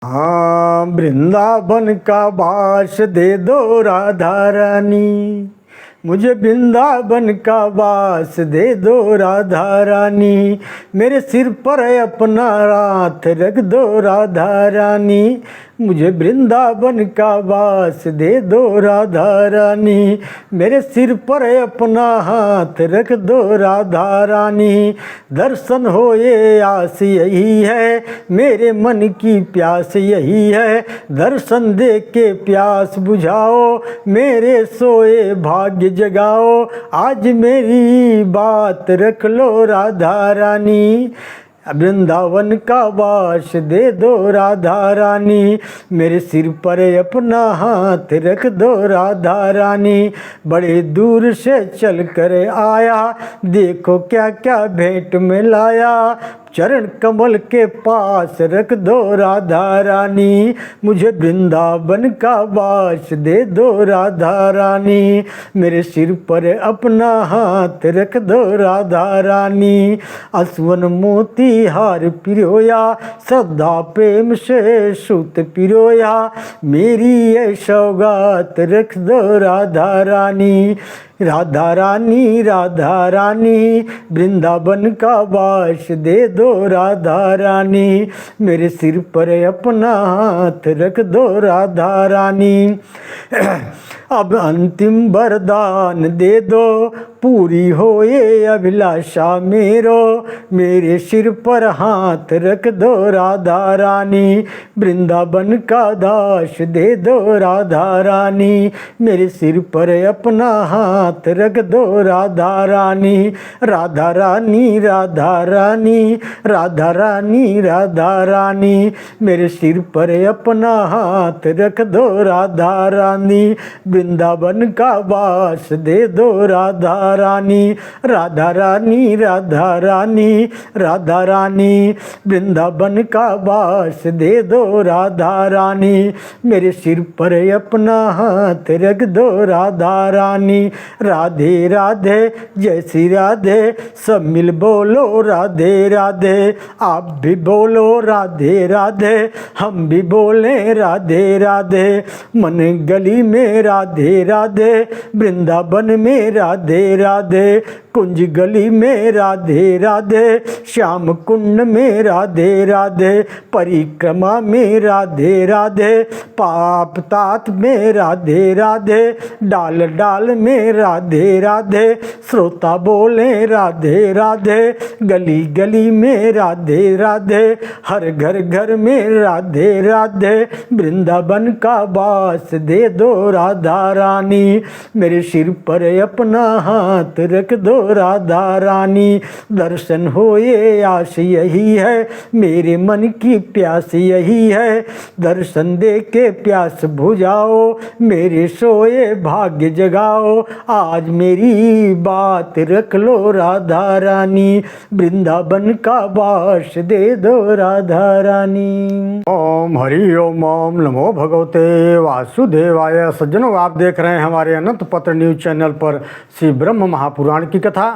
हाँ, वृंदावन का वास दे दो राधा रानी, मुझे वृंदावन का वास दे दो राधा रानी। मेरे सिर पर अपना हाथ रख दो राधा रानी, मुझे वृंदावन का वास दे दो राधा रानी। मेरे सिर पर अपना हाथ रख दो राधा रानी। दर्शन हो ये आस यही है, मेरे मन की प्यास यही है। दर्शन दे के प्यास बुझाओ, मेरे सोए भाग्य जगाओ। आज मेरी बात रख लो राधा रानी, वृंदावन का वास दे दो राधा रानी। मेरे सिर पर अपना हाथ रख दो राधा रानी। बड़े दूर से चल कर आया, देखो क्या क्या भेंट में लाया। चरण कमल के पास रख दो राधा रानी, मुझे वृंदावन का वास दे दो राधा रानी। मेरे सिर पर अपना हाथ रख दो राधा रानी। असवन मोती हार पिरोया, श्रद्धा प्रेम से सूत पिरोया। मेरी ये सौगात रख दो राधा रानी। राधा रानी राधा रानी, वृंदावन का वास दे दो राधा रानी। मेरे सिर पर अपना हाथ रख दो राधा रानी। अब अंतिम वरदान दे दो, पूरी हो ये अभिलाषा मेरो। मेरे सिर पर हाथ रख दो राधा रानी, वृंदावन का दास दे दो राधा रानी। मेरे सिर पर अपना हाथ रख दो राधा रानी। राधा रानी राधा रानी, राधा रानी राधा रानी। मेरे सिर पर अपना हाथ रख दो राधा रानी, वृंदावन का वास दे दो राधा रानी। राधा रानी राधा रानी, राधा रानी। वृंदावन का वास दे दो राधा रानी। मेरे सिर पर अपना हाथ रख दो राधा रानी। राधे राधे जय श्री राधे, सब मिल बोलो राधे राधे। आप भी बोलो राधे राधे, हम भी बोले राधे राधे। मन गली में राधे राधे, वृंदावन में राधे राधे। कुंज गली में राधे राधे, श्याम कुंड में राधे राधे। परिक्रमा में राधे राधे, पाप तात में राधे राधे। डाल डाल में राधे राधे, श्रोता बोले राधे राधे। गली गली में राधे राधे, हर घर घर में राधे राधे। वृंदावन का वास दे दो राधा रानी, मेरे सिर पर अपना हाथ रख दो राधा रानी। दर्शन हो ये आस यही है, मेरे मन की प्यास यही है। दर्शन दे के प्यास बुझाओ, मेरे सोए भाग्य जगाओ। आज मेरी बात रख लो राधा रानी, वृंदावन का वास दे दो राधा रानी। ओम हरि ओम, ओम नमो भगवते वासुदेवाय। सज्जनों, आप देख रहे हैं हमारे अनंत पत्र न्यूज चैनल पर श्री ब्रह्म महापुराण की कथा।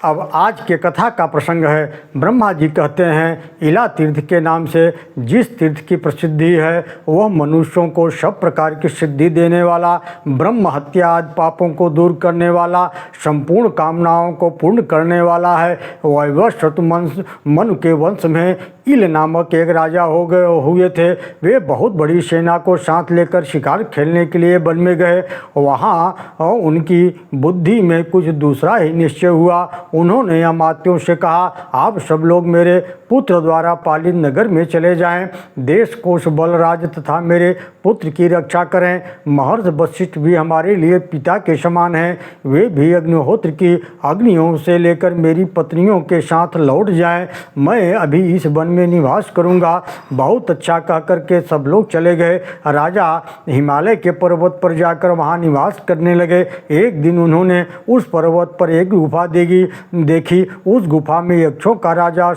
अब आज के कथा का प्रसंग है, ब्रह्मा जी कहते हैं इला तीर्थ के नाम से जिस तीर्थ की प्रसिद्धि है वह मनुष्यों को सब प्रकार की सिद्धि देने वाला, ब्रह्म हत्या आदि पापों को दूर करने वाला, संपूर्ण कामनाओं को पूर्ण करने वाला है। वैवस्वत मनु के वंश में इल नामक एक राजा हुए थे। वे बहुत बड़ी सेना को साथ लेकर शिकार खेलने के लिए वन में गए। वहाँ उनकी बुद्धि में कुछ दूसरा ही निश्चय हुआ। उन्होंने अमात्यों से कहा, आप सब लोग मेरे पुत्र द्वारा पालित नगर में चले जाएं, देश कोश बलराज तथा मेरे पुत्र की रक्षा करें। महर्षि वशिष्ठ भी हमारे लिए पिता के समान हैं, वे भी अग्निहोत्र की अग्नियों से लेकर मेरी पत्नियों के साथ लौट जाएं। मैं अभी इस वन में निवास करूंगा। बहुत अच्छा कह करके सब लोग चले गए। राजा हिमालय के पर्वत पर जाकर वहां निवास करने लगे। एक दिन उन्होंने उस पर्वत पर एक गुफा देखी। उस गुफा में यक्षों का राजा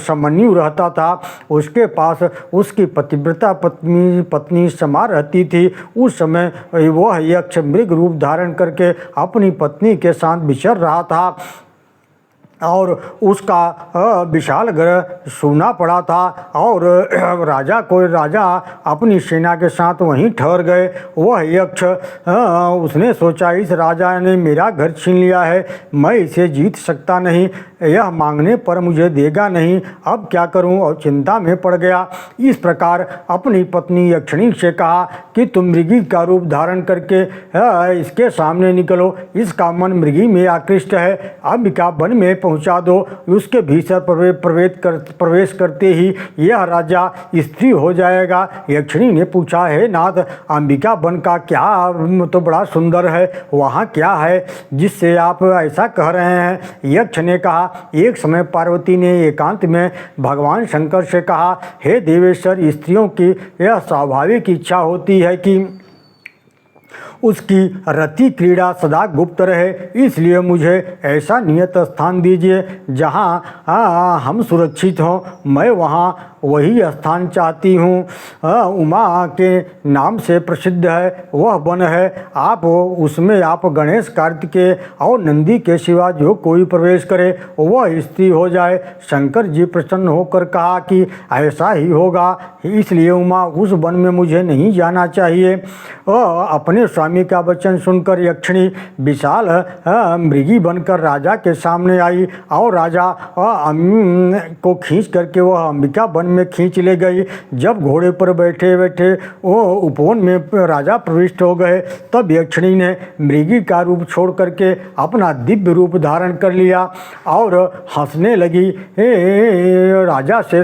समन्यु रहता था। उसके पास उसकी पतिव्रता पत्नी समा रहती थी। उस समय वह यक्ष मृग रूप धारण करके अपनी पत्नी के साथ विचर रहा था। और उसका विशाल घर सूना पड़ा था और राजा अपनी सेना के साथ वहीं ठहर गए। वह यक्ष उसने सोचा, इस राजा ने मेरा घर छीन लिया है, मैं इसे जीत सकता नहीं, यह मांगने पर मुझे देगा नहीं, अब क्या करूं, और चिंता में पड़ गया। इस प्रकार अपनी पत्नी यक्षिणी से कहा कि तुम मृगी का रूप धारण करके इसके सामने निकलो, इसका मन मृगी में आकृष्ट है, अंबिका वन में पहुंचा दो। उसके भीतर प्रवेश करते ही यह राजा स्त्री हो जाएगा। यक्षिणी ने पूछा, हे नाथ, अंबिका वन का क्या तो बड़ा सुंदर है, वहाँ क्या है जिससे आप ऐसा कह रहे हैं? यक्ष ने कहा, एक समय पार्वती ने एकांत में भगवान शंकर से कहा, हे देवेश्वर, स्त्रियों की यह स्वाभाविक इच्छा होती है कि उसकी रति क्रीड़ा सदा गुप्त रहे, इसलिए मुझे ऐसा नियत स्थान दीजिए जहाँ हम सुरक्षित हों, मैं वहाँ वही स्थान चाहती हूँ। उमा के नाम से प्रसिद्ध है वह वन है, आप उसमें आप गणेश, कार्तिकेय और नंदी के सिवा जो कोई प्रवेश करे वह स्त्री हो जाए। शंकर जी प्रसन्न होकर कहा कि ऐसा ही होगा, इसलिए उमा उस वन में मुझे नहीं जाना चाहिए। अपने स्वामी का वचन सुनकर यक्षिणी विशाल मृगी बनकर राजा के सामने आई और राजा को खींच करके वह अंबिका वन में खींच ले गई। जब घोड़े पर बैठे बैठे वो उपवन में राजा प्रविष्ट हो गए, तब यक्षिणी ने मृगी का रूप छोड़ करके अपना दिव्य रूप धारण कर लिया और हंसने लगी। राजा से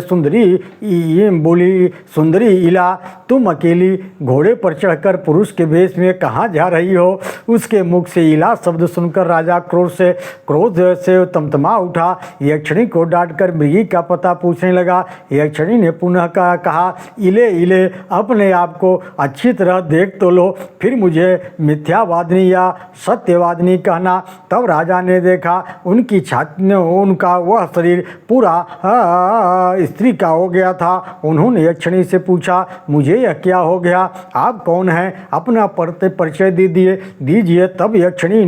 बोली, सुंदरी इला, तुम अकेली घोड़े पर चढ़कर पुरुष के वेश में कहाँ जा रही हो? उसके मुख से इला शब्द सुनकर राजा क्रोध से तमतमा उठा। यक्षिणी को डांटकर मृगी का पता पूछने लगा। यक्षिणी ने पुनः कहा, इले इले, अपने आप को अच्छी तरह देख तो लो, फिर मुझे मिथ्यावादिनी या सत्यवादिनी कहना। तब राजा ने देखा उनकी छाती, उनका वह शरीर पूरा स्त्री का हो गया था। उन्होंने यक्षिणी से पूछा, मुझे यह क्या हो गया? आप कौन हैं? अपना परिचय दीजिए। तब यक्षिणी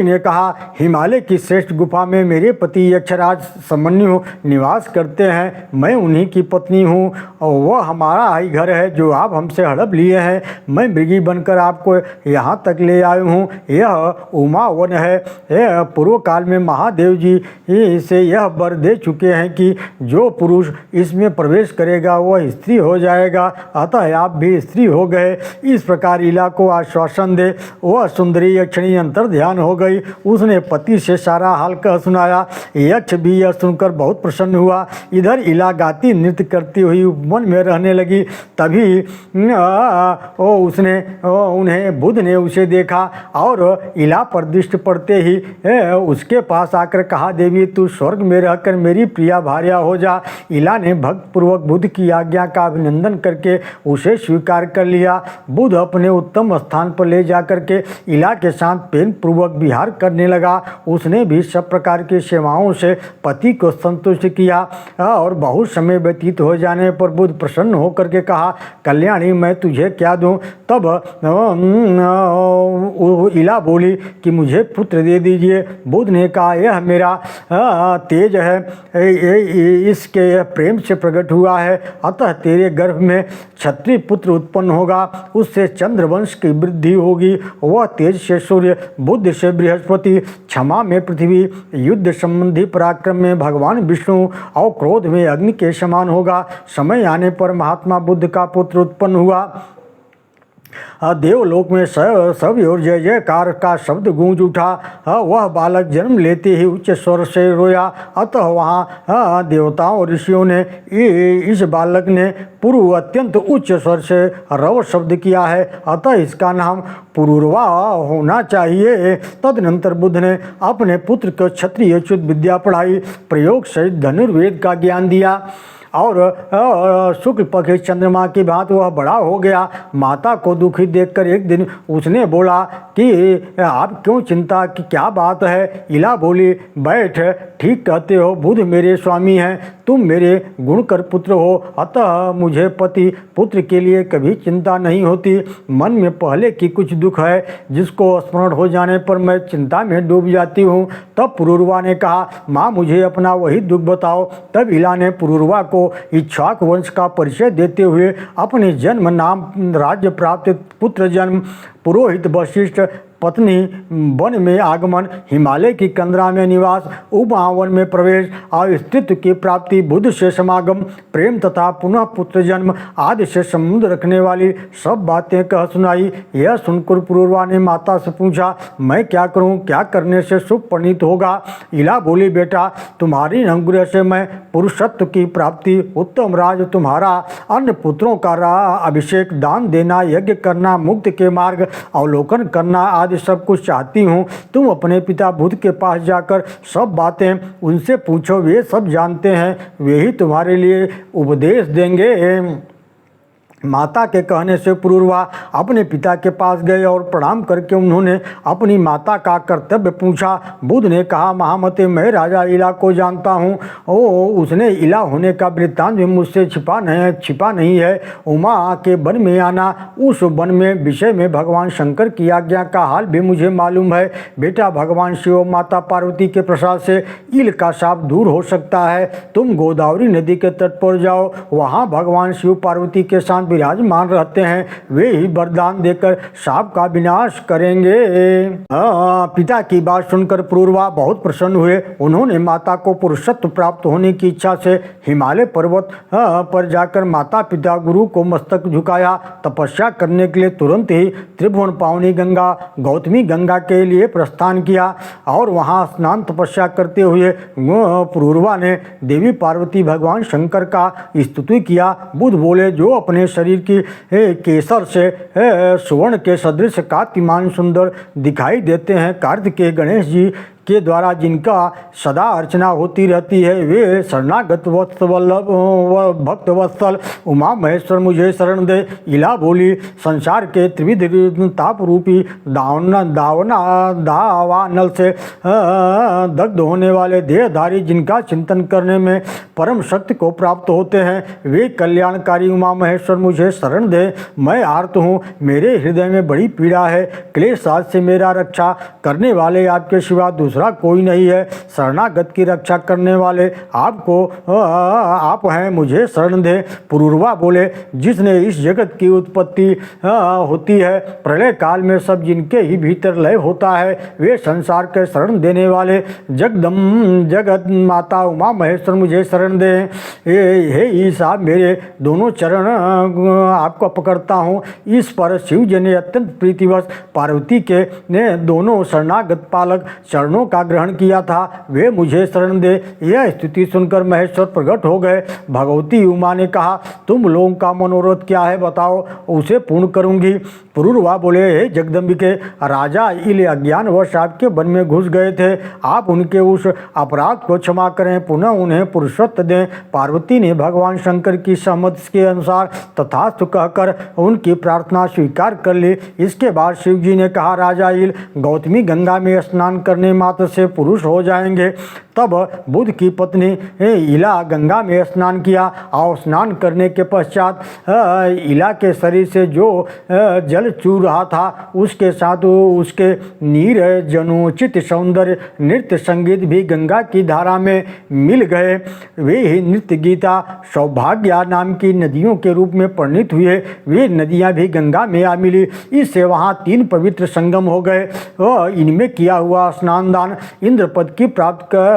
ने कहा, हिमालय की श्रेष्ठ गुफा में मेरे पति यक्षराज समन्यु निवास करते हैं, मैं उन्हीं की पत्नी हूँ और वह हमारा ही घर है जो आप हमसे हड़प लिए हैं। मैं मृगी बनकर आपको यहाँ तक ले आई हूँ। यह उमा वन है। पूर्व काल में महादेव जी से यह वर दे चुके हैं कि जो पुरुष इसमें प्रवेश करेगा वह स्त्री हो जाएगा, अतः आप भी स्त्री हो गए। इस प्रकार इला को आश्वासन दे वह सुंदरी यक्षिणी अंतर ध्यान हो गई। उसने पति से सारा हाल कह सुनाया। यक्ष भी यह सुनकर बहुत प्रसन्न हुआ। इधर इला गाती नृत्य करती हुई वन में रहने लगी। तभी उन्हें बुध ने उसे देखा और इला पर दृष्टि पड़ते ही उसके पास आकर कहा, देवी तू स्वर्ग में रहकर मेरी प्रिया भार्या हो जा। इला ने भक्तपूर्वक बुध की आज्ञा का अभिनंदन करके उसे स्वीकार कर लिया। बुध अपने उत्तम स्थान पर ले जाकर के इला के साथ प्रेम पूर्वक विहार करने लगा। उसने भी सब प्रकार की सेवाओं से पति को संतुष्ट किया और बहुत समय व्यतीत हो जाने पर बुध प्रसन्न होकर के कहा, कल्याणी मैं तुझे क्या दूं? तब इला बोली कि मुझे पुत्र दे दीजिए। बुध ने कहा, यह मेरा तेज है, इसके प्रेम से प्रकट हुआ है, अतः तेरे गर्भ में क्षत्रिय पुत्र उत्पन्न होगा, उससे चंद्रवंश की वृद्धि होगी। वह तेज से सूर्य, बुद्ध से बृहस्पति, क्षमा में पृथ्वी, युद्ध संबंधी पराक्रम में भगवान विष्णु और क्रोध में अग्नि के समान होगा। समय आने पर महात्मा बुद्ध का पुत्र उत्पन्न हुआ। देवलोक में सब और जय जयकार का शब्द गूंज उठा। वह बालक जन्म लेते ही उच्च स्वर से रोया, अतः वहाँ देवताओं और ऋषियों ने इस बालक ने पूर्व अत्यंत उच्च स्वर से रव शब्द किया है, अतः इसका नाम पुरुरवा होना चाहिए। तदनंतर बुद्ध ने अपने पुत्र को क्षत्रिय युद्ध विद्या पढ़ाई, प्रयोग सहित धनुर्वेद का ज्ञान दिया और शुक्ल पक्ष चंद्रमा की भांति वह बड़ा हो गया। माता को दुखी देखकर एक दिन उसने बोला कि आप क्यों चिंता की क्या बात है। इला बोली, बैठ, ठीक कहते हो, बुध मेरे स्वामी हैं, तुम मेरे गुणकर पुत्र हो, अतः मुझे पति पुत्र के लिए कभी चिंता नहीं होती। मन में पहले की कुछ दुख है जिसको स्मरण हो जाने पर मैं चिंता में डूब जाती हूँ। तब पुरूरवा ने कहा, माँ मुझे अपना वही दुख बताओ। तब इला ने पुरूरवा को इक्ष्वाक वंश का परिचय देते हुए अपने जन्म, नाम, राज्य प्राप्त, पुत्र जन्म, पुरोहित, वशिष्ठ, पत्नी, वन में आगमन, हिमालय की कंदरा में निवास, उपवन में प्रवेश, अस्तित्व की प्राप्ति, बुद्ध से समागम, प्रेम तथा पुनः पुत्र जन्म आदि से संबंध रखने वाली सब बातें कह सुनाई। यह सुनकर पुरूरवा ने माता से पूछा, मैं क्या करूं, क्या करने से सुख परिणीत होगा। इला बोली, बेटा तुम्हारी अनुग्रह से मैं पुरुषत्व की प्राप्ति, उत्तम राज, तुम्हारा अन्य पुत्रों का अभिषेक, दान देना, यज्ञ करना, मुक्त के मार्ग अवलोकन करना आदि सब कुछ चाहती हूँ। तुम अपने पिता बुद्ध के पास जाकर सब बातें उनसे पूछो, वे सब जानते हैं, वे ही तुम्हारे लिए उपदेश देंगे। माता के कहने से पुरूरवा अपने पिता के पास गए और प्रणाम करके उन्होंने अपनी माता का कर्तव्य पूछा। बुद्ध ने कहा, महामते मैं इला को जानता हूँ। उसने इला होने का वृत्तांत भी मुझसे छिपा नहीं है। उमा के वन में आना, उस वन में विषय में भगवान शंकर की आज्ञा का हाल भी मुझे मालूम है। बेटा भगवान शिव माता पार्वती के प्रसाद से इल का शाप दूर हो सकता है। तुम गोदावरी नदी के तट पर जाओ, वहाँ भगवान शिव पार्वती के साथ विराजमान रहते हैं, वे ही वरदान देकर शाप का विनाश करेंगे। पिता की बात सुनकर पुरूरवा बहुत प्रसन्न हुए। उन्होंने माता को पुरुषत्व प्राप्त होने की इच्छा से हिमालय पर्वत पर जाकर माता पिता गुरु को मस्तक झुकाया। तपस्या करने के लिए तुरंत ही त्रिभुवन पावनी गंगा गौतमी गंगा के लिए प्रस्थान किया और वहां स्नान तपस्या करते हुए पुरूरवा ने देवी पार्वती भगवान शंकर का स्तुति किया। बुद्ध बोले, जो अपने शरीर की केसर से सुवर्ण के सदृश कांतिमान सुंदर दिखाई देते हैं, कार्तिकेय गणेश जी के द्वारा जिनका सदा अर्चना होती रहती है, वे शरणागत भक्त वत्सल उमा महेश्वर मुझे शरण दे। इला बोली, संसार के त्रिविध ताप रूपी दावानल से दग्ध होने वाले देहधारी जिनका चिंतन करने में परम शक्ति को प्राप्त होते हैं, वे कल्याणकारी उमा महेश्वर मुझे शरण दे। मैं आर्त हूँ, मेरे हृदय में बड़ी पीड़ा है, क्लेश आज से मेरा रक्षा करने वाले आपके सिवा दूसरा कोई नहीं है। शरणागत की रक्षा करने वाले आप हैं, मुझे शरण दे। पुरूरवा बोले, जिसने इस जगत की उत्पत्ति होती है, प्रलय काल में सब जिनके ही भीतर लय होता है, वे संसार के शरण देने वाले जगत माता उमा महेश्वर मुझे शरण दे। हे ईसा, मेरे दोनों चरण आपको पकड़ता हूँ। इस पर शिव जी ने अत्यंत प्रीतिवश पार्वती के ने दोनों शरणागत पालक चरणों का ग्रहण किया था, वे मुझे शरण दे। यह स्थिति सुनकर महेश्वर प्रकट हो गए। भगवती उमा ने कहा, तुम लोगों का मनोरथ क्या है, बताओ, उसे पूर्ण करूंगी। पुरूरवा बोले, हे जगदम्बिके, राजा इल अज्ञानवश आपके वन में घुस गए थे, आप उनके उस अपराध को क्षमा करें, पुनः उन्हें पुरुषत्व दें। पार्वती ने भगवान शंकर की सहमति के अनुसार तथास्तु कहकर उनकी प्रार्थना स्वीकार कर ली। इसके बाद शिव जी ने कहा, राजा इल गौतमी गंगा में स्नान करने मात्र से पुरुष हो जाएंगे। तब बुद्ध की पत्नी इला गंगा में स्नान किया और स्नान करने के पश्चात इला के शरीर से जो जल चूर रहा था, उसके साथ उसके नीर जनोचित सौंदर्य नृत्य संगीत भी गंगा की धारा में मिल गए। वे ही नृत्य गीता सौभाग्या नाम की नदियों के रूप में परिणित हुए। वे नदियां भी गंगा में आ मिली। इससे वहाँ 3 पवित्र संगम हो गए। इनमें किया हुआ स्नान दान इंद्र पद की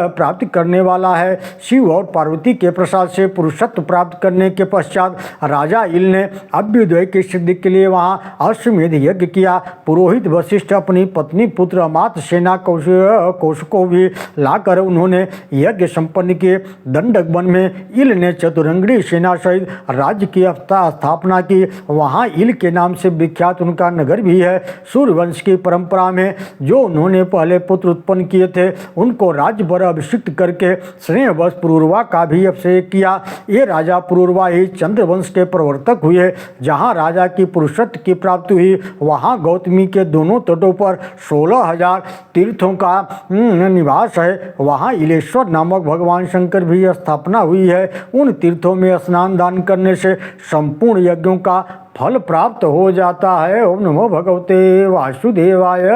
प्राप्ति करने वाला है। शिव और पार्वती के प्रसाद से पुरुषत्व प्राप्त करने के पश्चात राजा इल ने अभ्युदय की सिद्धि के लिए वहाँ अश्वमेध यज्ञ किया। पुरोहित वशिष्ठ अपनी पत्नी पुत्र अमात्य सेना कोश को भी लाकर उन्होंने यज्ञ संपन्न किए। दंडक वन में इल ने चतुरंगड़ी सेना सहित राज्य की स्थापना की। वहाँ इल के नाम से विख्यात उनका नगर भी है। सूर्यवंश की परंपरा में जो उन्होंने पहले पुत्र उत्पन्न किए थे, उनको राज्य पर अभिषिक्त करके स्नेहवश पुरूरवा का भी अभिषेक किया। ये राजा पुरूरवा ही चंद्रवंश के प्रवर्तक हुए। जहाँ राजा की पुरुषत्व की प्राप्ति हुई वहाँ गौतमी के दोनों तटों पर 16,000 तीर्थों का निवास है। वहाँ इलेश्वर नामक भगवान शंकर भी स्थापना हुई है। उन तीर्थों में स्नान दान करने से संपूर्ण यज्ञों का फल प्राप्त हो जाता है। ओम नमो भगवते वासुदेवाय।